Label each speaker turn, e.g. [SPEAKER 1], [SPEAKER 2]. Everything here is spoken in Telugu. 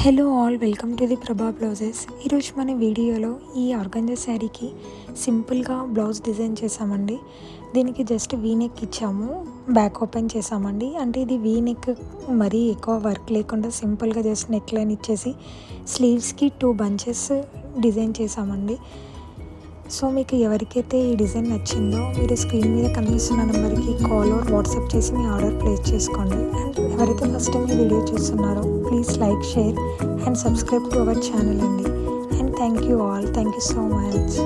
[SPEAKER 1] Hello all, welcome to the ప్రభా బ్లౌజెస్. ఈరోజు మన వీడియోలో ఈ ఆర్గంజా శారీకి సింపుల్గా బ్లౌజ్ డిజైన్ చేసామండి. దీనికి జస్ట్ వీ నెక్ ఇచ్చాము, బ్యాక్ ఓపెన్ చేసామండి. అంటే ఇది వీ నెక్ మరీ ఎక్కువ వర్క్ లేకుండా సింపుల్గా జస్ట్ నెక్ లైన్ ఇచ్చేసి స్లీవ్స్కి 2 బంచెస్ డిజైన్ చేసామండి. సో మీకు ఎవరికైతే ఈ డిజైన్ నచ్చిందో మీరు స్క్రీన్ మీద కనిపిస్తున్న నెంబర్కి కాల్ ఆర్ వాట్సాప్ చేసి మీ ఆర్డర్ ప్లేస్ చేసుకోండి. అండ్ ఎవరైతే ఫస్ట్ టైం ఈ వీడియో చూస్తున్నారో please like, share and subscribe to our channel అండి. And thank you all, thank you so much.